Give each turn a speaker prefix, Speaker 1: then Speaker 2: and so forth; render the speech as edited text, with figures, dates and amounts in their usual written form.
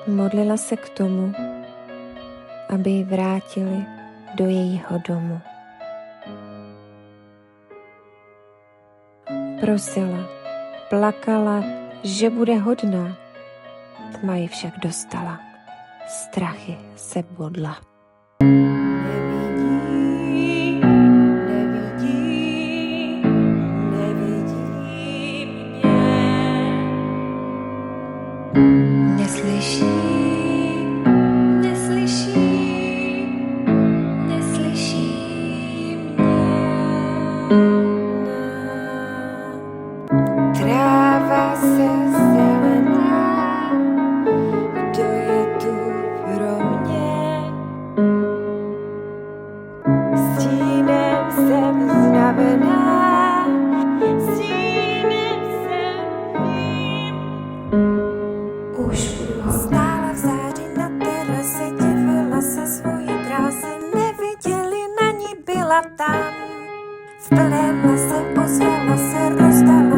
Speaker 1: Modlila se k tomu, aby ji vrátili do jejího domu. Prosila, plakala, že bude hodná. Tma ji však dostala. Strachy se bodla. Neslyší mě. Tráva se zelená, kdo je tu pro mě? Stínem jsem znavená, stínem jsem jím. Už budu ho stála v září na terase, divila se svojí krásy, neviděli na ní, byla tam. V plném lese ozvala se, rozdala